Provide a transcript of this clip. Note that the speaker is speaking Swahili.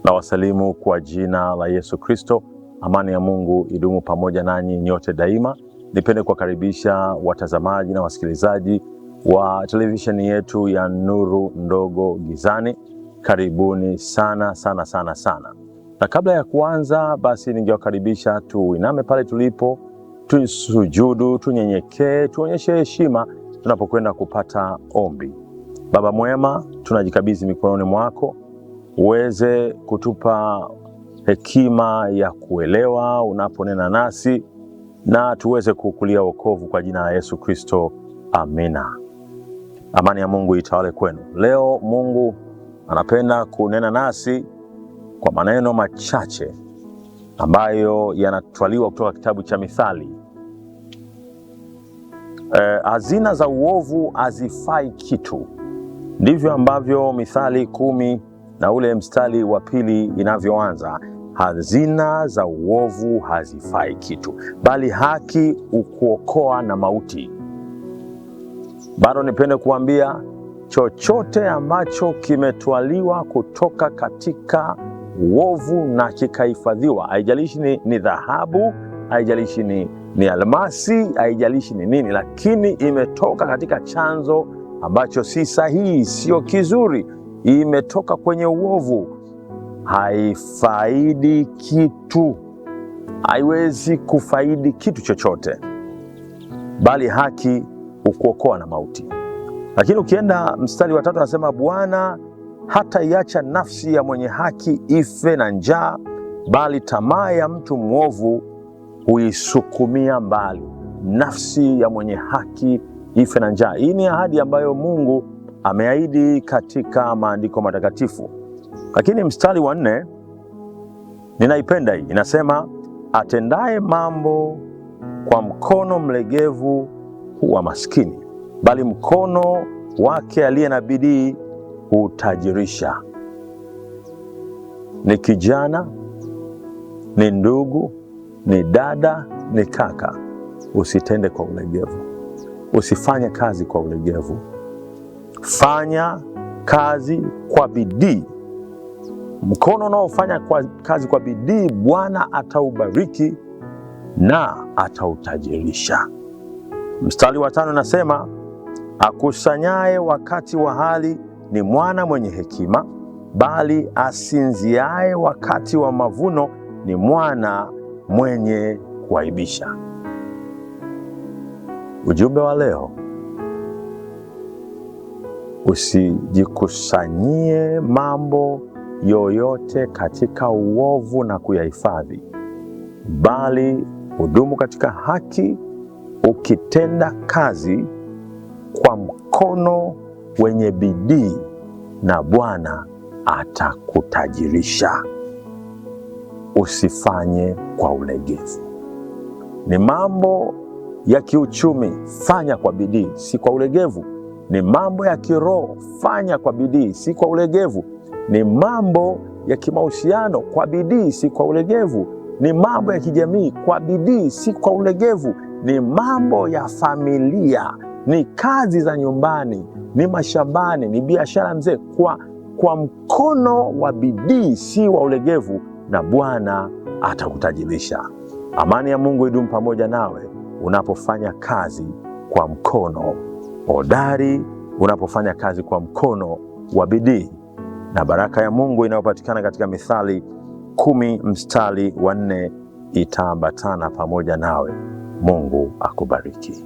Na wasalimu kwa jina la Yesu Kristo. Amani ya Mungu idumu pamoja nanyi nyote daima. Nipende kuwakaribisha watazamaji na wasikilizaji wa televisheni yetu ya Nuru Ndogo Gizani. Karibuni sana sana sana sana. Na kabla ya kuanza, basi ningewakaribisha tuiname pale tulipo, tusujudu, tunyenyekee, tuonyeshe heshima tunapokwenda kupata ombi. Baba mwema, tunajikabidhi mikononi mwako, uweze kutupa hekima ya kuelewa unaponena nasi, na tuweze kukulia wokovu kwa jina la Yesu Kristo. Amina. Amani ya Mungu itawale kwenu. Leo Mungu anapenda kunena nasi kwa maneno machache ambayo yanatwaliwa kutoka kitabu cha Mithali. Hazina za uovu hazifai kitu. Ndivyo ambavyo Mithali 10 na ule mstari wa 2 inavyoanza. Hazina za uovu hazifai kitu, bali haki ukuokoa na mauti. Bado nipende kuambia, chochote ambacho kimetwaliwa kutoka katika uovu na kikahifadhiwa, haijalishi ni dhahabu, haijalishi ni almasi, haijalishi ni nini, lakini imetoka katika chanzo ambacho si sahihi, sio kizuri, imetoka kwenye uovu, haifaidi kitu, haiwezi kufaidi kitu chochote, bali haki ukuokoa na mauti. Lakini ukienda mstari wa 3 anasema, Bwana hataiacha nafsi ya mwenye haki ife na njaa, bali tamaa ya mtu mwovu huisukumia mbali. Nafsi ya mwenye haki ife na njaa. Hii ni ahadi ambayo Mungu ameahidi katika maandiko matakatifu. Lakini mstari wa 4 ninaipenda hii, inasema, atendaye mambo kwa mkono mlegevu huwa maskini, bali mkono wake aliye na bidii hutajirisha. Ni kijana, ni ndugu, ni dada, ni kaka, usitende kwa ulegevu. Usifanye kazi kwa ulegevu. Fanya kazi kwa bidii. Mkono unaofanya kazi kwa bidii, Bwana ataubariki na atautajirisha. Mstari wa 5 nasema, akusanyaye wakati wa hali ni mwana mwenye hekima, bali asinziaye wakati wa mavuno ni mwana mwenye kuaibisha. Ujumbe wa leo: usijikusanyie mambo yoyote katika uovu na kuyahifadhi, bali hudumu katika haki, ukitenda kazi kwa mkono wenye bidii, na Bwana atakutajirisha. Usifanye kwa ulegevu. Ni mambo ya kiuchumi, fanya kwa bidii, si kwa ulegevu. Ni mambo ya kiroho, fanya kwa bidii, si kwa ulegevu. Ni mambo ya kimahusiano, kwa bidii, si kwa ulegevu. Ni mambo ya kijamii, kwa bidii, si kwa ulegevu. Ni mambo ya familia, ni kazi za nyumbani, ni mashambani, ni biashara mzee, kwa mkono wa bidii, si wa ulegevu, na Bwana atakutajirisha. Amani ya Mungu idumu pamoja nawe unapofanya kazi kwa mkono hodari, unapofanya kazi kwa mkono wa bidii. Na baraka ya Mungu inayopatikana katika Mithali 10 mstari wa 4 itaambatana pamoja nawe. Mungu akubariki.